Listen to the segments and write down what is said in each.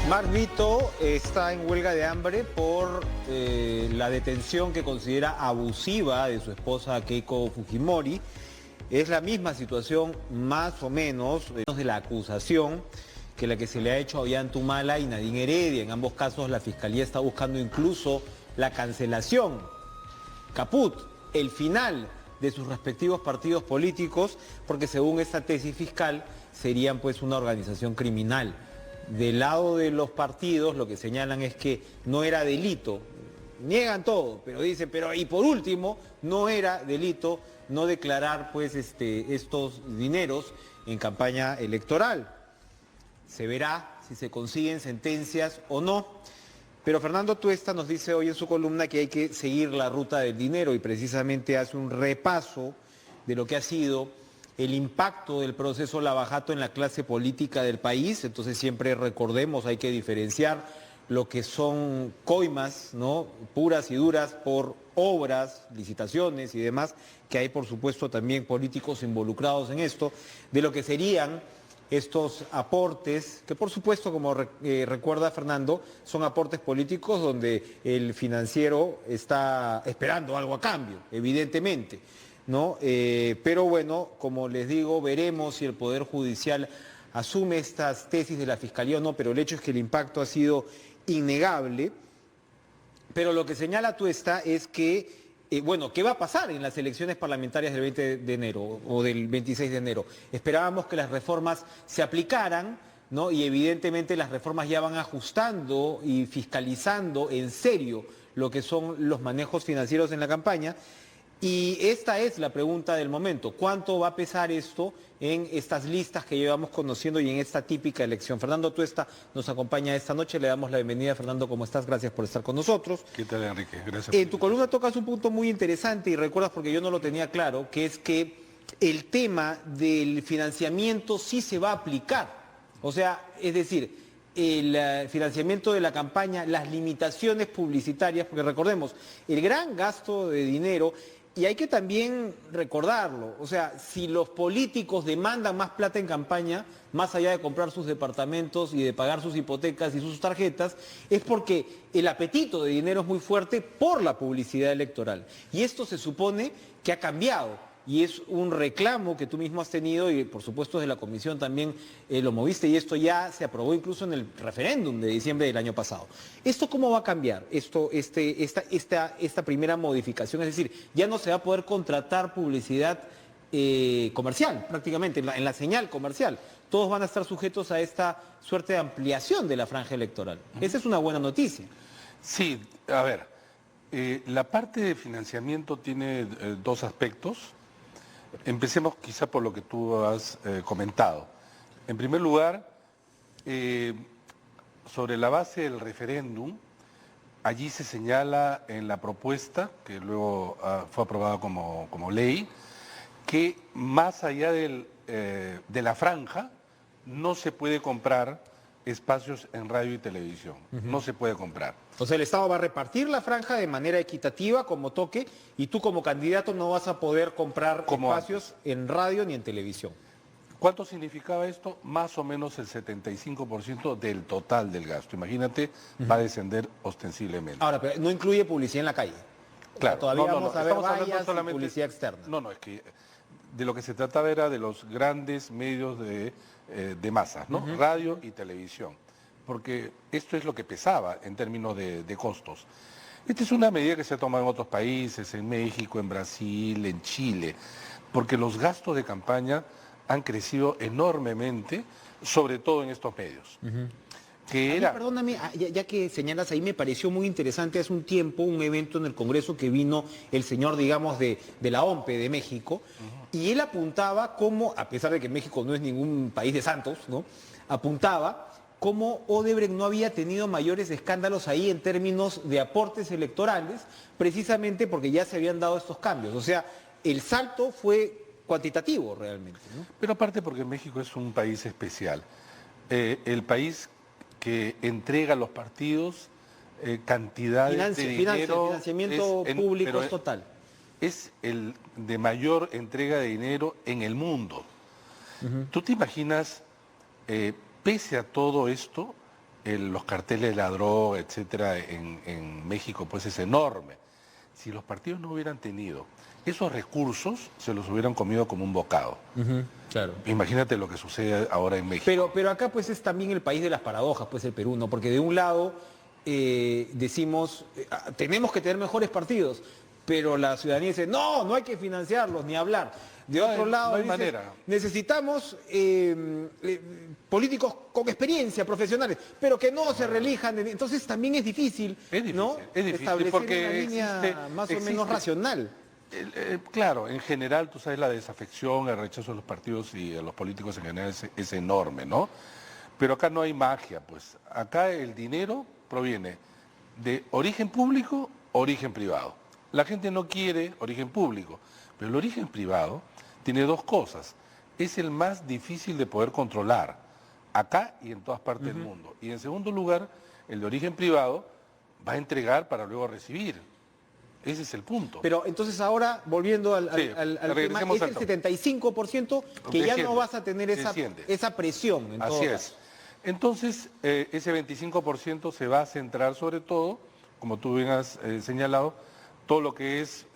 Mark Vito está en huelga de hambre por la detención que considera abusiva de su esposa Keiko Fujimori. Es la misma situación, más o menos, de la acusación que la que se le ha hecho a Ollanta y Nadine Heredia. En ambos casos la Fiscalía está buscando incluso la cancelación, caput, el final de sus respectivos partidos políticos, porque según esta tesis fiscal serían pues una organización criminal. Del lado de los partidos lo que señalan es que no era delito, niegan todo, pero dicen, y por último, no era delito no declarar pues estos dineros en campaña electoral. Se verá si se consiguen sentencias o no. Pero Fernando Tuesta nos dice hoy en su columna que hay que seguir la ruta del dinero y precisamente hace un repaso de lo que ha sido el impacto del proceso Lavajato en la clase política del país. Entonces siempre recordemos, hay que diferenciar lo que son coimas, ¿no?, puras y duras por obras, licitaciones y demás, que hay por supuesto también políticos involucrados en esto, de lo que serían estos aportes, que por supuesto, como recuerda Fernando, son aportes políticos donde el financiero está esperando algo a cambio, evidentemente, ¿no? Pero bueno, como les digo, veremos si el Poder Judicial asume estas tesis de la Fiscalía o no, pero el hecho es que el impacto ha sido innegable. Pero lo que señala Tuesta es que ¿qué va a pasar en las elecciones parlamentarias del 20 de enero o del 26 de enero? Esperábamos que las reformas se aplicaran, ¿no? Y evidentemente las reformas ya van ajustando y fiscalizando en serio lo que son los manejos financieros en la campaña. Y esta es la pregunta del momento. ¿Cuánto va a pesar esto en estas listas que llevamos conociendo y en esta típica elección? Fernando Tuesta nos acompaña esta noche. Le damos la bienvenida. Fernando, ¿cómo estás? Gracias por estar con nosotros. ¿Qué tal, Enrique? Gracias. En tu columna tocas un punto muy interesante y recuerdas, porque yo no lo tenía claro, que es que el tema del financiamiento sí se va a aplicar. O sea, es decir, el financiamiento de la campaña, las limitaciones publicitarias, porque recordemos, el gran gasto de dinero. Y hay que también recordarlo, o sea, si los políticos demandan más plata en campaña, más allá de comprar sus departamentos y de pagar sus hipotecas y sus tarjetas, es porque el apetito de dinero es muy fuerte por la publicidad electoral. Y esto se supone que ha cambiado. Y es un reclamo que tú mismo has tenido y por supuesto de la comisión también lo moviste y esto ya se aprobó incluso en el referéndum de diciembre del año pasado. ¿Esto cómo va a cambiar? Esta primera modificación, es decir, ya no se va a poder contratar publicidad comercial prácticamente, en la señal comercial. Todos van a estar sujetos a esta suerte de ampliación de la franja electoral. Esa es una buena noticia. Sí, a ver, la parte de financiamiento tiene dos aspectos. Empecemos quizá por lo que tú has comentado. En primer lugar, sobre la base del referéndum, allí se señala en la propuesta, que luego fue aprobada como ley, que más allá de la franja no se puede comprar espacios en radio y televisión. No se puede comprar. O sea, el Estado va a repartir la franja de manera equitativa, como toque, y tú como candidato no vas a poder comprar espacios en radio ni en televisión. ¿Cuánto significaba esto? Más o menos el 75% del total del gasto. Imagínate, va a descender ostensiblemente. Ahora, pero no incluye publicidad en la calle. Claro, O sea, todavía vamos a ver vallas y solamente publicidad externa. No, es que de lo que se trataba era de los grandes medios de masas, ¿no? Radio y televisión. Porque esto es lo que pesaba en términos de costos. Esta es una medida que se ha tomado en otros países, en México, en Brasil, en Chile, porque los gastos de campaña han crecido enormemente, sobre todo en estos medios. Perdóname, ya que señalas ahí, me pareció muy interesante hace un tiempo un evento en el Congreso que vino el señor, digamos, de la OMPE de México, y él apuntaba cómo, a pesar de que México no es ningún país de santos, ¿no?, apuntaba cómo Odebrecht no había tenido mayores escándalos ahí en términos de aportes electorales, precisamente porque ya se habían dado estos cambios. O sea, el salto fue cuantitativo realmente, ¿no? Pero aparte porque México es un país especial. El país que entrega a los partidos cantidades de dinero... Financiamiento público es total. Es el de mayor entrega de dinero en el mundo. ¿Tú te imaginas, pese a todo esto, los carteles de la droga, etcétera, en México, pues es enorme. Si los partidos no hubieran tenido esos recursos, se los hubieran comido como un bocado. Claro. Imagínate lo que sucede ahora en México. Pero acá pues es también el país de las paradojas, pues el Perú, ¿no? Porque de un lado decimos, tenemos que tener mejores partidos, pero la ciudadanía dice, no, no hay que financiarlos ni hablar. De otro lado, no hay dice, manera. necesitamos políticos con experiencia, profesionales, pero que no se reelijan. Entonces también es difícil, ¿no? Es difícil establecer porque una línea más o menos racional. Claro, en general, tú sabes, la desafección, el rechazo a los partidos y a los políticos en general es enorme, ¿no? Pero acá no hay magia, pues. Acá el dinero proviene de origen público, origen privado. La gente no quiere origen público, pero el origen privado tiene dos cosas. Es el más difícil de poder controlar, acá y en todas partes del mundo. Y en segundo lugar, el de origen privado va a entregar para luego recibir. Ese es el punto. Pero entonces ahora, volviendo al tema, es el 75% que ya no vas a tener esa presión. En Así es. Entonces, ese 25% se va a centrar sobre todo, como tú bien has señalado, todo lo que es,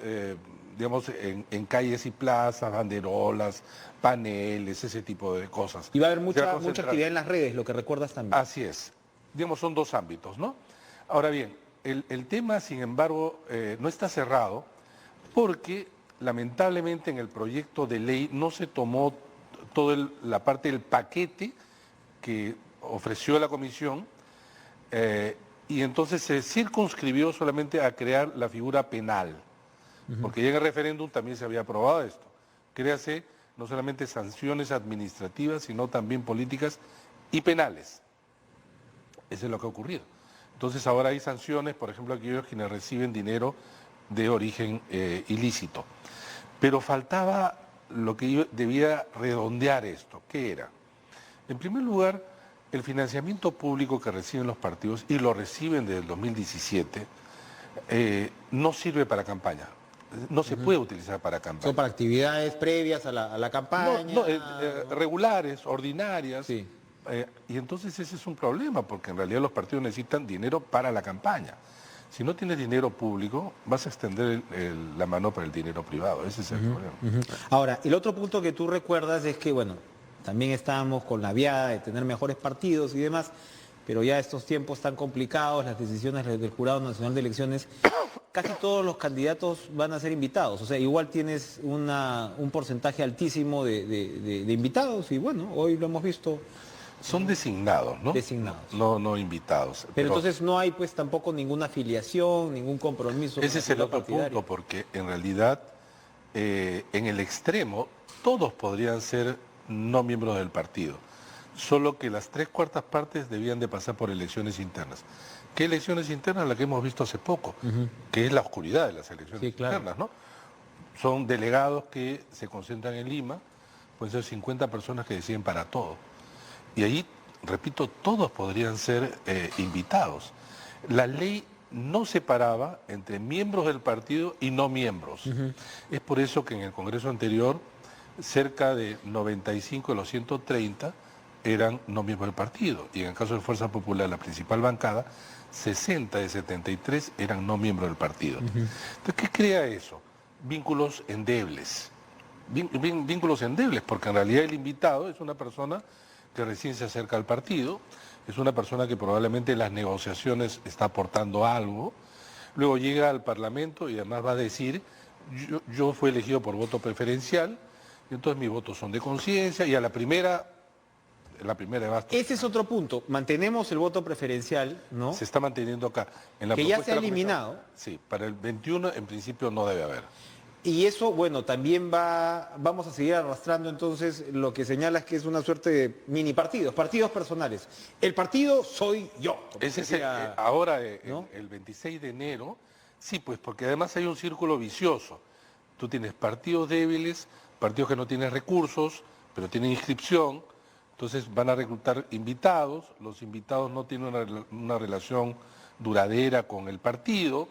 digamos, en calles y plazas, banderolas, paneles, ese tipo de cosas. Y va a haber mucha actividad en las redes, lo que recuerdas también. Así es. Digamos, son dos ámbitos, ¿no? Ahora bien, el tema, sin embargo, no está cerrado porque, lamentablemente, en el proyecto de ley no se tomó toda la parte del paquete que ofreció la comisión y entonces se circunscribió solamente a crear la figura penal, porque ya en el referéndum también se había aprobado esto. Créase no solamente sanciones administrativas, sino también políticas y penales. Eso es lo que ha ocurrido. Entonces ahora hay sanciones, por ejemplo, aquellos quienes reciben dinero de origen ilícito. Pero faltaba lo que yo debía redondear esto. ¿Qué era? En primer lugar, el financiamiento público que reciben los partidos, y lo reciben desde el 2017, no sirve para campaña. No se puede utilizar para campaña. Son para actividades previas a la campaña. Regulares, ordinarias. Sí. Y entonces ese es un problema, porque en realidad los partidos necesitan dinero para la campaña. Si no tienes dinero público, vas a extender la mano para el dinero privado. Ese es el problema. Ahora, el otro punto que tú recuerdas es que, bueno, también estábamos con la viada de tener mejores partidos y demás, pero ya estos tiempos tan complicados, las decisiones del Jurado Nacional de Elecciones, casi todos los candidatos van a ser invitados. O sea, igual tienes un porcentaje altísimo de invitados y bueno, hoy lo hemos visto. Son designados, ¿no? Designados. No invitados. Pero entonces no hay pues tampoco ninguna afiliación, ningún compromiso. Ese es el otro punto, porque en realidad en el extremo todos podrían ser no miembros del partido, solo que las 3/4 partes debían de pasar por elecciones internas. ¿Qué elecciones internas? La que hemos visto hace poco, que es la oscuridad de las elecciones internas, ¿no? Son delegados que se concentran en Lima, pueden ser 50 personas que deciden para todo. Y ahí, repito, todos podrían ser invitados. La ley no separaba entre miembros del partido y no miembros. Es por eso que en el Congreso anterior, cerca de 95 de los 130 eran no miembros del partido. Y en el caso de Fuerza Popular, la principal bancada, 60 de 73 eran no miembros del partido. Entonces, ¿qué crea eso? Vínculos endebles. Vínculos endebles, porque en realidad el invitado es una persona que recién se acerca al partido, es una persona que probablemente en las negociaciones está aportando algo, luego llega al Parlamento y además va a decir, yo fui elegido por voto preferencial, y entonces mis votos son de conciencia, y a la primera de basta. Ese es otro punto, mantenemos el voto preferencial, ¿no? Se está manteniendo acá. En la que ya se ha eliminado. Sí, para el 21 en principio no debe haber. Y eso, bueno, también vamos a seguir arrastrando entonces lo que señalas que es una suerte de mini partidos personales. El partido soy yo. Ese es ahora, ¿no? El 26 de enero, sí, pues porque además hay un círculo vicioso. Tú tienes partidos débiles, partidos que no tienen recursos, pero tienen inscripción, entonces van a reclutar invitados, los invitados no tienen una relación duradera con el partido.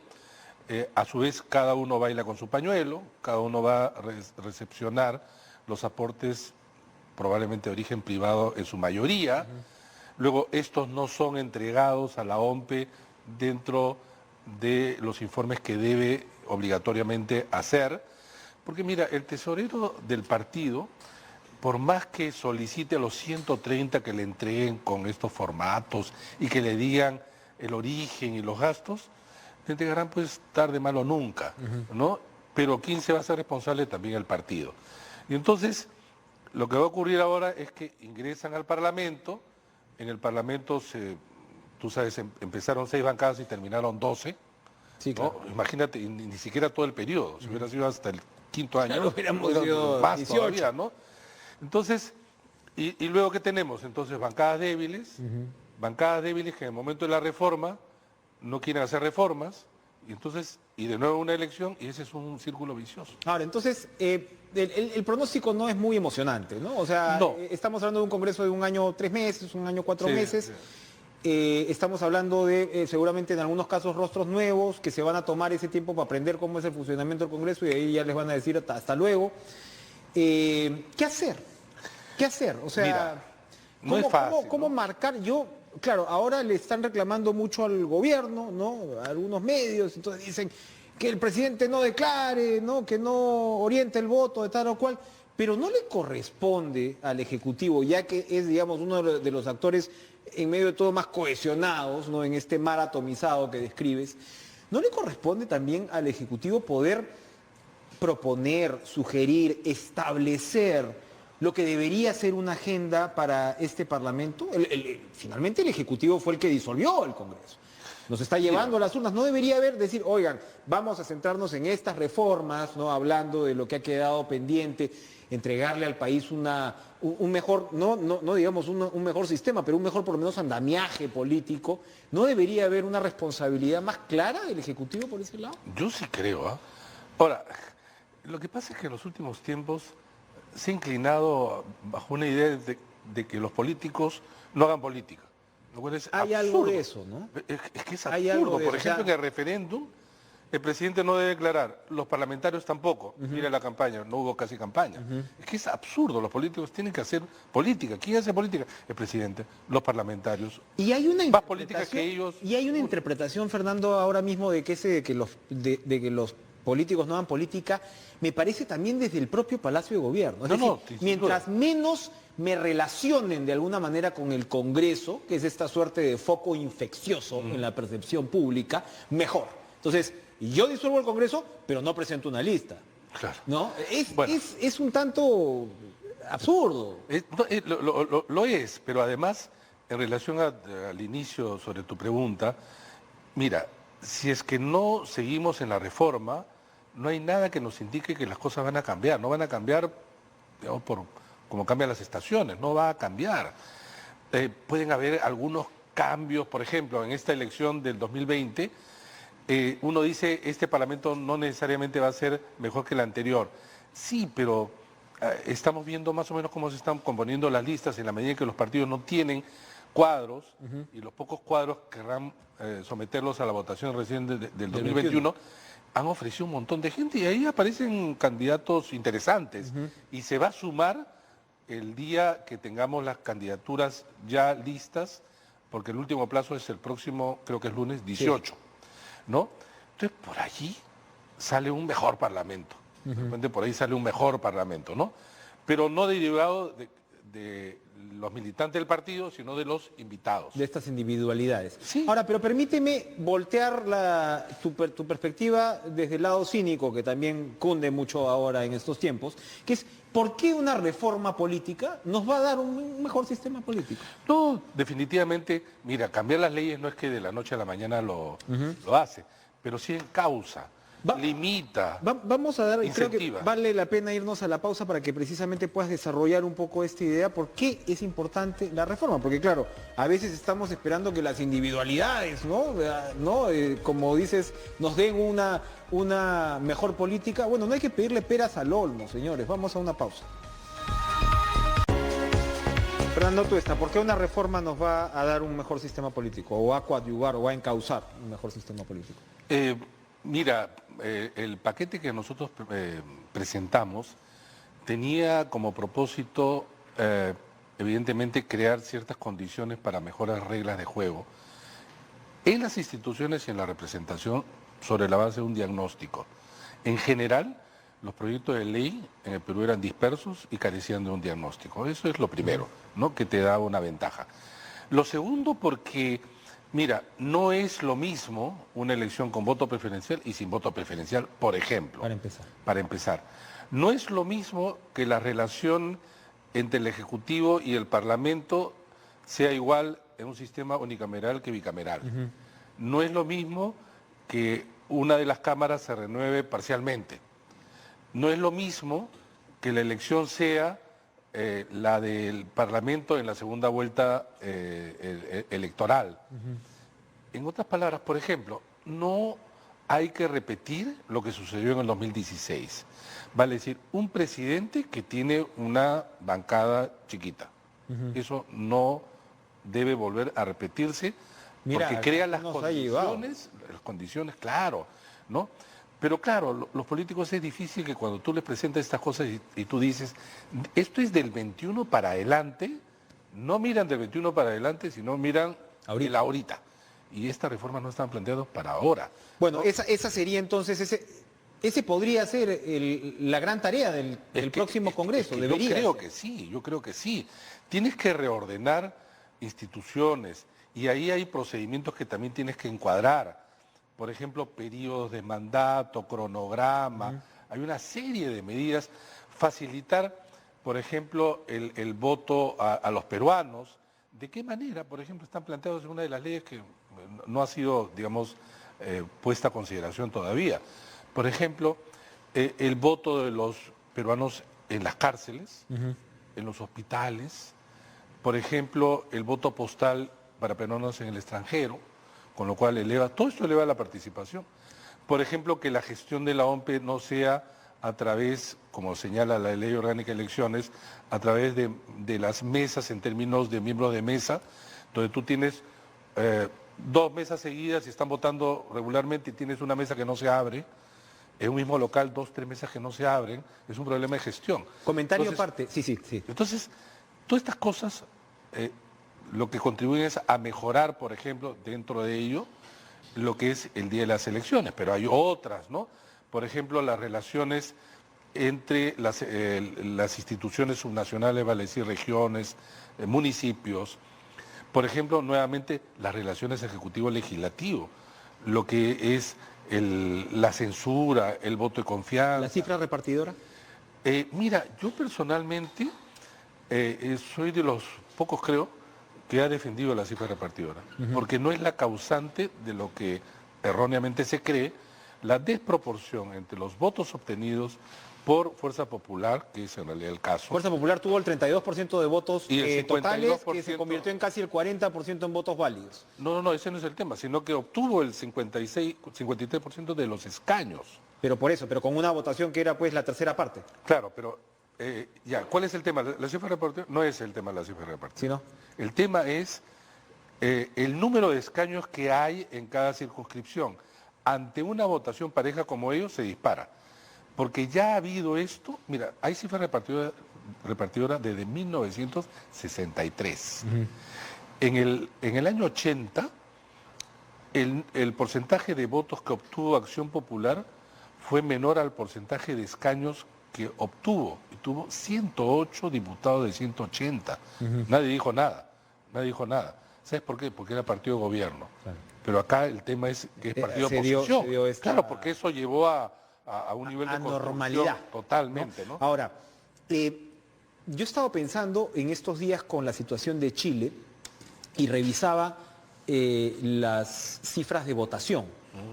A su vez, cada uno baila con su pañuelo, cada uno va a recepcionar los aportes probablemente de origen privado en su mayoría. Luego, estos no son entregados a la OMPE dentro de los informes que debe obligatoriamente hacer. Porque mira, el tesorero del partido, por más que solicite a los 130 que le entreguen con estos formatos y que le digan el origen y los gastos, le entregarán pues tarde, mal o nunca, ¿no? Pero ¿quién se va a hacer responsable? También el partido. Y entonces, lo que va a ocurrir ahora es que ingresan al Parlamento, en el Parlamento, tú sabes, empezaron 6 bancadas y terminaron 12. Sí, claro. ¿No? Imagínate, ni siquiera todo el periodo, si hubiera sido hasta el quinto año, Claro, hubiéramos sido más 18. todavía, ¿no? Entonces, y luego ¿qué tenemos? Entonces, bancadas débiles que en el momento de la reforma no quieren hacer reformas, y entonces, y de nuevo una elección, y ese es un círculo vicioso. Ahora, entonces, el pronóstico no es muy emocionante, ¿no? O sea, No. Estamos hablando de un congreso de 1 año 3 meses, 1 año 4 Sí, meses. sí. Estamos hablando de, seguramente en algunos casos, rostros nuevos que se van a tomar ese tiempo para aprender cómo es el funcionamiento del Congreso y de ahí ya les van a decir hasta luego. ¿Qué hacer? ¿Qué hacer? O sea, Mira, no es fácil, ¿cómo ¿no? marcar? Claro, ahora le están reclamando mucho al gobierno, ¿no? A algunos medios, entonces dicen que el presidente no declare, ¿no? Que no oriente el voto de tal o cual, pero no le corresponde al Ejecutivo, ya que es, digamos, uno de los actores en medio de todo más cohesionados, ¿no? En este mar atomizado que describes, ¿no le corresponde también al Ejecutivo poder proponer, sugerir, establecer lo que debería ser una agenda para este Parlamento? Finalmente el Ejecutivo fue el que disolvió el Congreso. Nos está llevando a las urnas. No debería decir, oigan, vamos a centrarnos en estas reformas, ¿no? Hablando de lo que ha quedado pendiente, entregarle al país un mejor, no digamos un mejor sistema, pero un mejor por lo menos andamiaje político. ¿No debería haber una responsabilidad más clara del Ejecutivo por ese lado? Yo sí creo, ¿ah? Ahora, lo que pasa es que en los últimos tiempos se ha inclinado bajo una idea de que los políticos no hagan política. Lo cual es Hay absurdo. algo de eso, ¿no? Es que es Hay algo absurdo. de Por eso, ejemplo, o sea, en el referéndum, el presidente no debe declarar, los parlamentarios tampoco. Mira la campaña, no hubo casi campaña. Es que es absurdo, los políticos tienen que hacer política. ¿Quién hace política? El presidente, los parlamentarios. Y hay una Más política que ellos. Y hay una interpretación, Fernando, ahora mismo de que los políticos no hagan política, me parece también desde el propio Palacio de Gobierno. Es decir, sin mientras duda. menos me relacionen de alguna manera con el Congreso, que es esta suerte de foco infeccioso en la percepción pública, mejor. Entonces, yo disuelvo el Congreso, pero no presento una lista. Claro. ¿No? Bueno. Es un tanto absurdo. Lo es, pero además, en relación al inicio sobre tu pregunta, mira, si es que no seguimos en la reforma, no hay nada que nos indique que las cosas van a cambiar. No van a cambiar, digamos, como cambian las estaciones, no va a cambiar. Pueden haber algunos cambios, por ejemplo, en esta elección del 2020, uno dice, este Parlamento no necesariamente va a ser mejor que el anterior. Sí, pero estamos viendo más o menos cómo se están componiendo las listas en la medida en que los partidos no tienen cuadros y los pocos cuadros querrán someterlos a la votación recién del 2021, han ofrecido un montón de gente y ahí aparecen candidatos interesantes y se va a sumar el día que tengamos las candidaturas ya listas, porque el último plazo es el próximo, creo que es lunes 18, ¿no? Entonces por allí sale un mejor parlamento, de repente por ahí sale un mejor parlamento, ¿no? Pero no derivado de los militantes del partido, sino de los invitados. De estas individualidades. Sí. Ahora, pero permíteme voltear tu perspectiva desde el lado cínico, que también cunde mucho ahora en estos tiempos, que es, ¿por qué una reforma política nos va a dar un mejor sistema político? No, definitivamente, mira, cambiar las leyes no es que de la noche a la mañana lo hace, pero sí encausa, limita. Vamos a dar, y creo que incentiva. vale la pena irnos a la pausa para que precisamente puedas desarrollar un poco esta idea, por qué es importante la reforma, porque claro, a veces estamos esperando que las individualidades, como dices, nos den una mejor política. Bueno, no hay que pedirle peras al olmo, señores, vamos a una pausa. Fernando Tuesta, ¿por qué una reforma nos va a dar un mejor sistema político, o va a coadyuvar, o va a encauzar un mejor sistema político? Mira, el paquete que nosotros presentamos tenía como propósito evidentemente crear ciertas condiciones para mejorar reglas de juego en las instituciones y en la representación sobre la base de un diagnóstico. En general, los proyectos de ley en el Perú eran dispersos y carecían de un diagnóstico. Eso es lo primero, ¿no? Que te da una ventaja. Lo segundo, porque, mira, no es lo mismo una elección con voto preferencial y sin voto preferencial, por ejemplo. Para empezar. No es lo mismo que la relación entre el Ejecutivo y el Parlamento sea igual en un sistema unicameral que bicameral. No es lo mismo que una de las cámaras se renueve parcialmente. No es lo mismo que la elección sea la del Parlamento en la segunda vuelta electoral. En otras palabras, por ejemplo, no hay que repetir lo que sucedió en el 2016. Vale decir, un presidente que tiene una bancada chiquita. Eso no debe volver a repetirse. Mira, porque crea las condiciones, claro, ¿no? Pero claro, los políticos es difícil que cuando tú les presentas estas cosas y tú dices, esto es del 21 para adelante, no miran del 21 para adelante, sino miran el ahorita. Y estas reformas no están planteadas para ahora. Bueno, ¿no? esa sería entonces, ese podría ser la gran tarea del próximo Congreso, debería. Yo creo que sí. Tienes que reordenar instituciones y ahí hay procedimientos que también tienes que encuadrar. Por ejemplo, periodos de mandato, cronograma, hay una serie de medidas. Facilitar, por ejemplo, el voto a los peruanos. ¿De qué manera, por ejemplo, están planteados en una de las leyes que no ha sido, digamos, puesta a consideración todavía? Por ejemplo, el voto de los peruanos en las cárceles, en los hospitales. Por ejemplo, el voto postal para peruanos en el extranjero, con lo cual todo esto eleva la participación. Por ejemplo, que la gestión de la OMPE no sea a través, como señala la Ley Orgánica de Elecciones, a través de las mesas en términos de miembros de mesa, donde tú tienes 2 mesas seguidas y están votando regularmente y tienes una mesa que no se abre, en un mismo local 2, 3 mesas que no se abren, es un problema de gestión. Comentario aparte, sí. Entonces, todas estas cosas lo que contribuyen es a mejorar, por ejemplo, dentro de ello, lo que es el día de las elecciones, pero hay otras, ¿no? Por ejemplo, las relaciones entre las instituciones subnacionales, vale decir, regiones, municipios. Por ejemplo, nuevamente, las relaciones ejecutivo-legislativo, lo que es la censura, el voto de confianza. ¿La cifra repartidora? Mira, yo personalmente soy de los pocos, creo, que ha defendido la cifra repartidora, porque no es la causante de lo que erróneamente se cree, la desproporción entre los votos obtenidos por Fuerza Popular, que es en realidad el caso. Fuerza Popular tuvo el 32% de votos totales, que se convirtió en casi el 40% en votos válidos. No, ese no es el tema, sino que obtuvo el 53% de los escaños. Pero con una votación que era pues la tercera parte. Claro, pero ¿cuál es el tema? La cifra repartidora no es el tema de la cifra repartidora. ¿Sí, no? El tema es el número de escaños que hay en cada circunscripción. Ante una votación pareja como ellos se dispara. Porque ya ha habido esto, mira, hay cifra repartidora desde 1963. En el año 80, el porcentaje de votos que obtuvo Acción Popular fue menor al porcentaje de escaños que obtuvo. Y tuvo 108 diputados de 180. Nadie dijo nada. ¿Sabes por qué? Porque era partido de gobierno. Claro. Pero acá el tema es que es partido de oposición. Claro, porque eso llevó a un nivel de normalidad. Totalmente, ¿no? Ahora, yo he estado pensando en estos días con la situación de Chile y revisaba las cifras de votación.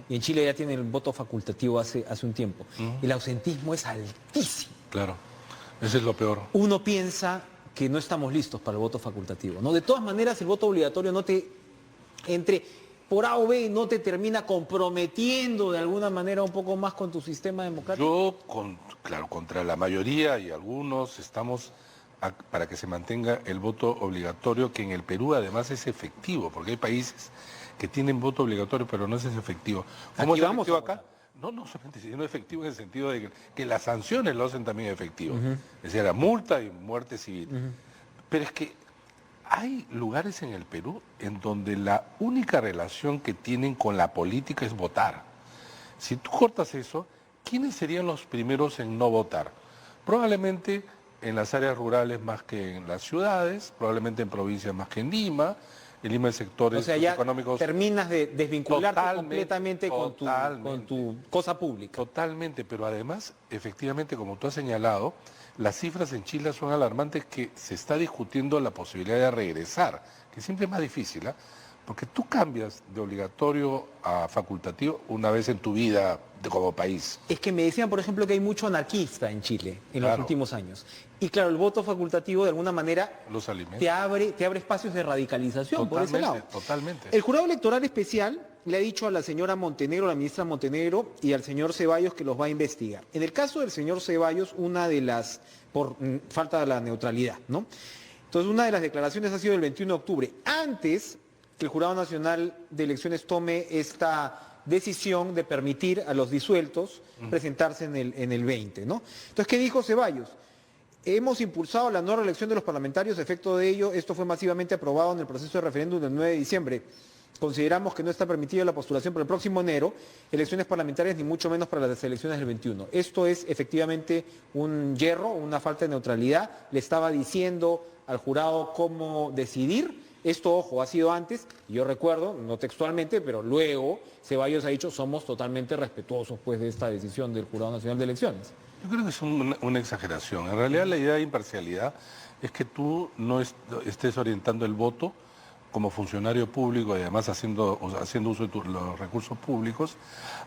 Y en Chile ya tienen el voto facultativo hace un tiempo. El ausentismo es altísimo. Claro, ese es lo peor. Uno piensa que no estamos listos para el voto facultativo, ¿no? De todas maneras, el voto obligatorio no te entre por A o B, no te termina comprometiendo de alguna manera un poco más con tu sistema democrático. Claro, contra la mayoría y algunos estamos para que se mantenga el voto obligatorio, que en el Perú además es efectivo, porque hay países que tienen voto obligatorio pero no es efectivo. ¿Cómo es efectivo acá? No solamente sino efectivo en el sentido de que las sanciones lo hacen también efectivo. Es decir, la multa y muerte civil. Pero es que hay lugares en el Perú en donde la única relación que tienen con la política es votar. Si tú cortas eso, ¿quiénes serían los primeros en no votar? Probablemente en las áreas rurales más que en las ciudades, probablemente en provincias más que en Lima. En Lima el sector O sea, ya económicos... terminas de desvincularte completamente con totalmente. tu cosa pública. Totalmente, pero además, efectivamente, como tú has señalado, las cifras en Chile son alarmantes, que se está discutiendo la posibilidad de regresar, que siempre es más difícil, ¿ah? Porque tú cambias de obligatorio a facultativo una vez en tu vida como país. Es que me decían, por ejemplo, que hay mucho anarquista en Chile en los Claro. últimos años. Y claro, el voto facultativo de alguna manera Los alimentos. te abre espacios de radicalización por ese lado. Totalmente. El jurado electoral especial le ha dicho a la señora Montenegro, la ministra Montenegro, y al señor Ceballos que los va a investigar. En el caso del señor Ceballos, una de las, por falta de la neutralidad, ¿no? Entonces, una de las declaraciones ha sido el 21 de octubre, antes que el Jurado Nacional de Elecciones tome esta decisión de permitir a los disueltos presentarse en el 20, ¿no? Entonces, ¿qué dijo Ceballos? Hemos impulsado la no reelección de los parlamentarios, efecto de ello, esto fue masivamente aprobado en el proceso de referéndum del 9 de diciembre. Consideramos que no está permitida la postulación para el próximo enero, elecciones parlamentarias, ni mucho menos para las elecciones del 21. Esto es efectivamente un yerro, una falta de neutralidad. Le estaba diciendo al jurado cómo decidir. Esto, ojo, ha sido antes, yo recuerdo, no textualmente, pero luego Ceballos ha dicho, somos totalmente respetuosos pues de esta decisión del Jurado Nacional de Elecciones. Yo creo que es una exageración. En realidad la idea de imparcialidad es que tú no estés orientando el voto como funcionario público y además haciendo uso de los recursos públicos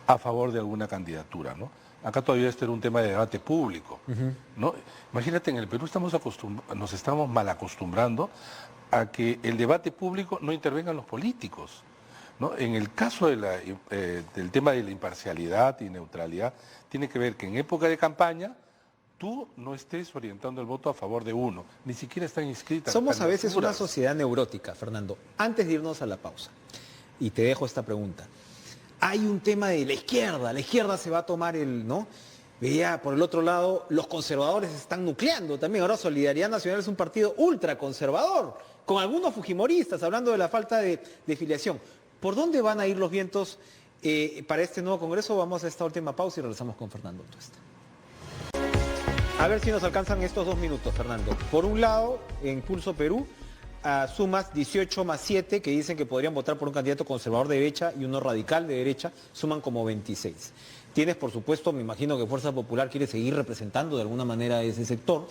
a favor de alguna candidatura, ¿no? Acá todavía este era un tema de debate público, ¿no? Imagínate, en el Perú nos estamos mal acostumbrando a que el debate público no intervengan los políticos, ¿no? En el caso del tema de la imparcialidad y neutralidad, tiene que ver que en época de campaña tú no estés orientando el voto a favor de uno, ni siquiera están inscritas. Somos a veces una sociedad neurótica, Fernando. Antes de irnos a la pausa, y te dejo esta pregunta, hay un tema de la izquierda se va a tomar ¿no? Veía por el otro lado, los conservadores se están nucleando también. Ahora Solidaridad Nacional es un partido ultraconservador, con algunos fujimoristas, hablando de la falta de filiación. ¿Por dónde van a ir los vientos para este nuevo Congreso? Vamos a esta última pausa y regresamos con Fernando Tuesta. A ver si nos alcanzan estos 2 minutos, Fernando. Por un lado, en Pulso Perú, sumas 18 más 7, que dicen que podrían votar por un candidato conservador de derecha y uno radical de derecha, suman como 26. Tienes, por supuesto, me imagino que Fuerza Popular quiere seguir representando de alguna manera ese sector,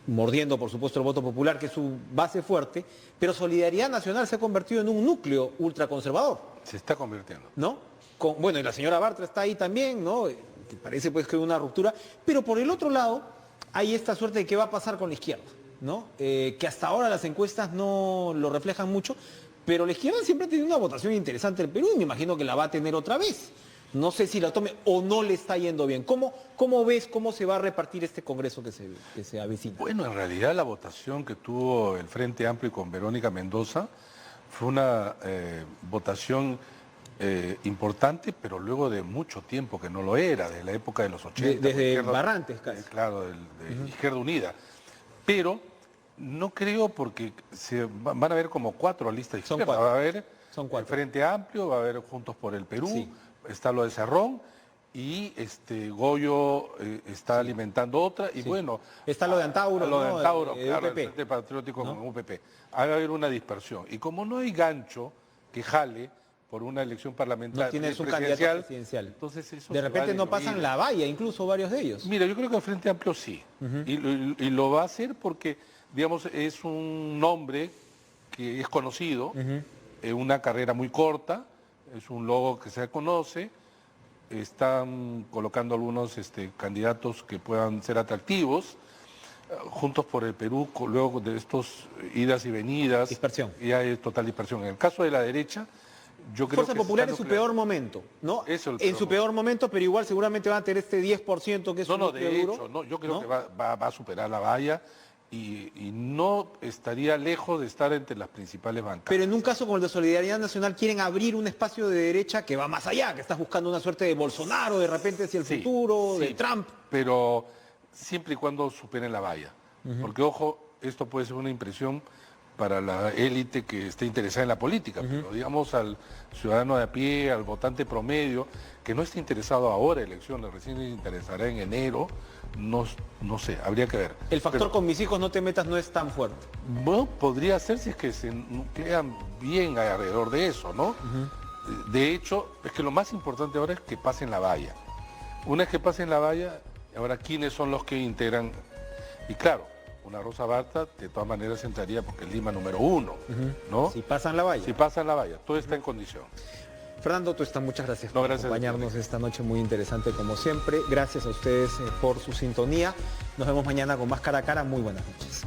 mordiendo, por supuesto, el voto popular, que es su base fuerte, pero Solidaridad Nacional se ha convertido en un núcleo ultraconservador. Se está convirtiendo. ¿No? Bueno, y la señora Bartra está ahí también, ¿no? Que parece pues que hay una ruptura, pero por el otro lado hay esta suerte de qué va a pasar con la izquierda, ¿no? Que hasta ahora las encuestas no lo reflejan mucho, pero la izquierda siempre ha tenido una votación interesante en el Perú y me imagino que la va a tener otra vez. No sé si la tome o no le está yendo bien. ¿Cómo ves cómo se va a repartir este Congreso que se avecina? Bueno, en realidad la votación que tuvo el Frente Amplio con Verónica Mendoza fue una votación importante, pero luego de mucho tiempo que no lo era, de la época de los 80. Desde Barrantes, casi. Claro, de Izquierda Unida. Pero no creo, porque van a haber como 4 listas de izquierda. Son 4. Va a haber Son 4. el Frente Amplio, va a haber Juntos por el Perú, Sí. Está lo de Cerrón, y Goyo está alimentando otra, y Sí. bueno... Está lo de Antauro, Lo de ¿no? Antauro, De claro, el UPP. Frente Patriótico ¿No? con UPP. Va a haber una dispersión. Y como no hay gancho que jale por una elección parlamentaria, No tienes un candidato presidencial. Entonces eso de se repente va a no diluir. pasan la valla, incluso varios de ellos. Mira, yo creo que el Frente Amplio sí. Y lo va a hacer porque, digamos, es un nombre que es conocido, una carrera muy corta, es un logo que se conoce, están colocando algunos candidatos que puedan ser atractivos. Juntos por el Perú, luego de estos idas y venidas, Dispersión. ya hay total dispersión. En el caso de la derecha, yo creo Fuerza que Popular es su peor momento, ¿no? Eso, en su peor momento, pero igual seguramente van a tener este 10% que es un núcleo de duro. hecho, no, yo creo ¿no? que va a superar la valla y no estaría lejos de estar entre las principales bancadas. Pero en un caso como el de Solidaridad Nacional quieren abrir un espacio de derecha que va más allá, que estás buscando una suerte de Bolsonaro, de repente hacia el futuro, de Trump. Pero siempre y cuando superen la valla. Porque, ojo, esto puede ser una impresión para la élite que esté interesada en la política, pero digamos al ciudadano de a pie, al votante promedio, que no esté interesado ahora en elecciones, recién se interesará en enero, no sé, habría que ver. El factor con mis hijos no te metas no es tan fuerte. Bueno, podría ser si es que se nuclean bien alrededor de eso, ¿no? De hecho, es que lo más importante ahora es que pasen la valla. Una vez que pasen la valla, ahora quiénes son los que integran, y claro, una Rosa Barta de todas maneras entraría porque es Lima número 1, ¿no? Si pasan la valla. Si pasan la valla, todo está en condición. Fernando Tuesta, muchas gracias No, por gracias acompañarnos esta noche, muy interesante como siempre. Gracias a ustedes por su sintonía. Nos vemos mañana con más Cara a Cara. Muy buenas noches.